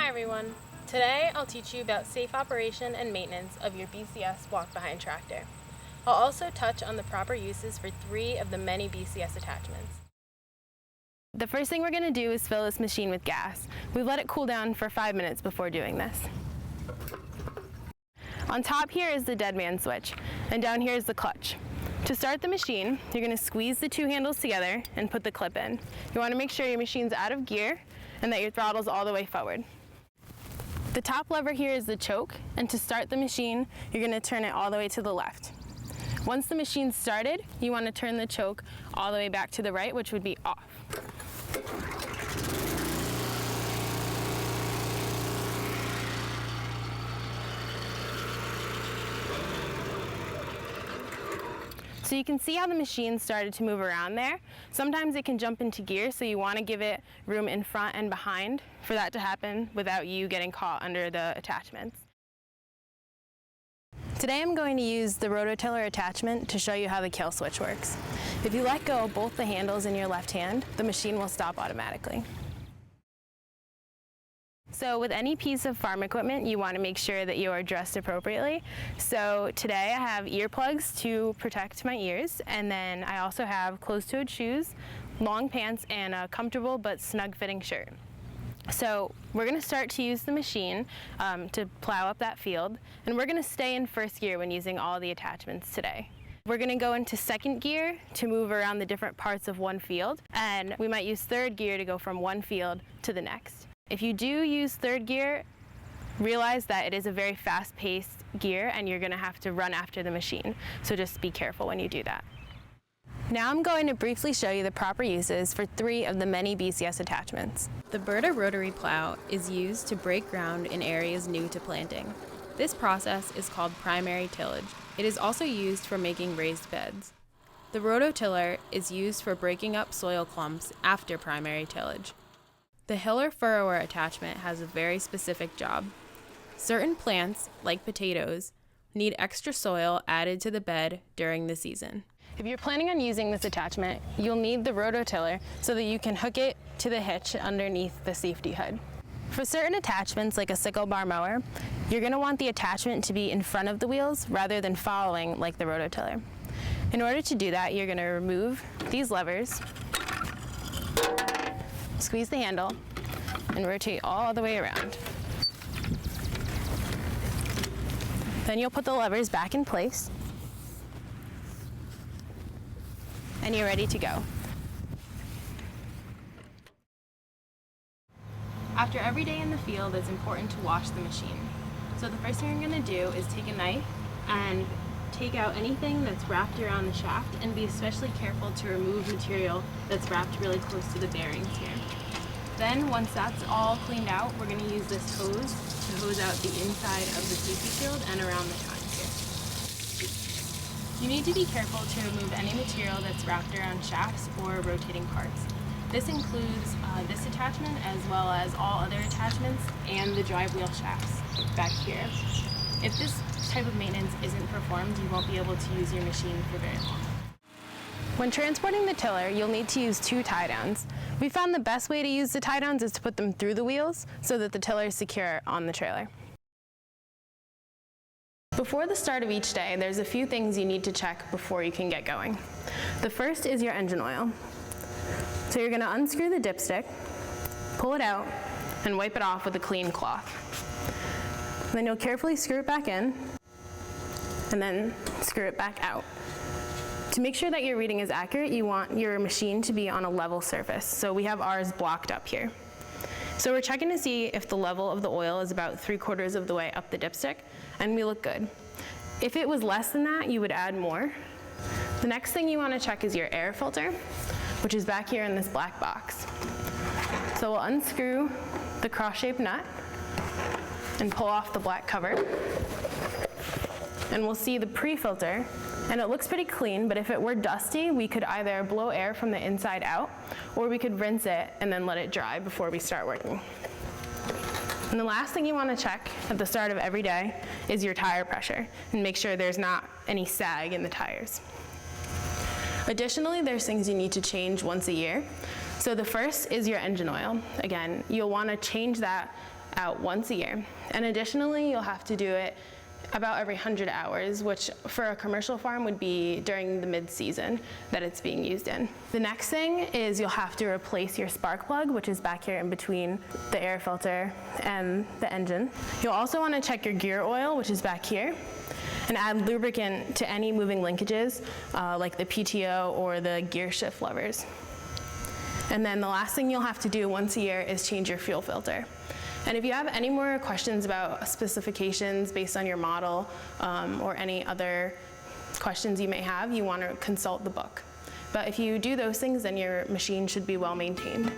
Hi everyone. Today I'll teach you about safe operation and maintenance of your BCS walk-behind tractor. I'll also touch on the proper uses for 3 of the many BCS attachments. The first thing we're going to do is fill this machine with gas. We let it cool down for 5 minutes before doing this. On top here is the dead man switch, and down here is the clutch. To start the machine, you're going to squeeze the 2 handles together and put the clip in. You want to make sure your machine's out of gear and that your throttle's all the way forward. The top lever here is the choke, and to start the machine, you're going to turn it all the way to the left. Once the machine's started, you want to turn the choke all the way back to the right, which would be off. So you can see how the machine started to move around there. Sometimes it can jump into gear, so you want to give it room in front and behind for that to happen without you getting caught under the attachments. Today I'm going to use the rototiller attachment to show you how the kill switch works. If you let go of both the handles in your left hand, the machine will stop automatically. So with any piece of farm equipment, you want to make sure that you are dressed appropriately. So today I have earplugs to protect my ears, and then I also have closed-toed shoes, long pants, and a comfortable but snug-fitting shirt. So we're going to start to use the machine to plow up that field, and we're going to stay in first gear when using all the attachments today. We're going to go into second gear to move around the different parts of one field, and we might use third gear to go from one field to the next. If you do use third gear, realize that it is a very fast-paced gear and you're going to have to run after the machine, so just be careful when you do that. Now I'm going to briefly show you the proper uses for 3 of the many BCS attachments. The Berta rotary plow is used to break ground in areas new to planting. This process is called primary tillage. It is also used for making raised beds. The rototiller is used for breaking up soil clumps after primary tillage. The Hiller furrower attachment has a very specific job. Certain plants, like potatoes, need extra soil added to the bed during the season. If you're planning on using this attachment, you'll need the rototiller so that you can hook it to the hitch underneath the safety hood. For certain attachments, like a sickle bar mower, you're going to want the attachment to be in front of the wheels rather than following like the rototiller. In order to do that, you're going to remove these levers, squeeze the handle, and rotate all the way around. Then you'll put the levers back in place, and you're ready to go. After every day in the field, it's important to wash the machine. So the first thing you're going to do is take a knife and take out anything that's wrapped around the shaft, and be especially careful to remove material that's wrapped really close to the bearings here. Then once that's all cleaned out, we're going to use this hose to hose out the inside of the safety shield and around the tines here. You need to be careful to remove any material that's wrapped around shafts or rotating parts. This includes this attachment as well as all other attachments and the drive wheel shafts back here. If this type of maintenance isn't performed, you won't be able to use your machine for very long. When transporting the tiller, you'll need to use 2 tie downs. We found the best way to use the tie downs is to put them through the wheels so that the tiller is secure on the trailer. Before the start of each day, there's a few things you need to check before you can get going. The first is your engine oil. So you're going to unscrew the dipstick, pull it out, and wipe it off with a clean cloth. Then you'll carefully screw it back in, and then screw it back out. To make sure that your reading is accurate, you want your machine to be on a level surface. So we have ours blocked up here. So we're checking to see if the level of the oil is about 3/4 of the way up the dipstick, and we look good. If it was less than that, you would add more. The next thing you want to check is your air filter, which is back here in this black box. So we'll unscrew the cross-shaped nut and pull off the black cover. And we'll see the pre-filter, and it looks pretty clean, but if it were dusty, we could either blow air from the inside out, or we could rinse it and then let it dry before we start working. And the last thing you want to check at the start of every day is your tire pressure, and make sure there's not any sag in the tires. Additionally, there's things you need to change once a year. So the first is your engine oil. Again, you'll want to change that out once a year. And additionally, you'll have to do it about every 100 hours, which for a commercial farm would be during the mid-season that it's being used in. The next thing is you'll have to replace your spark plug, which is back here in between the air filter and the engine. You'll also want to check your gear oil, which is back here, and add lubricant to any moving linkages, like the PTO or the gear shift levers. And then the last thing you'll have to do once a year is change your fuel filter. And if you have any more questions about specifications based on your model or any other questions you may have, you want to consult the book. But if you do those things, then your machine should be well maintained.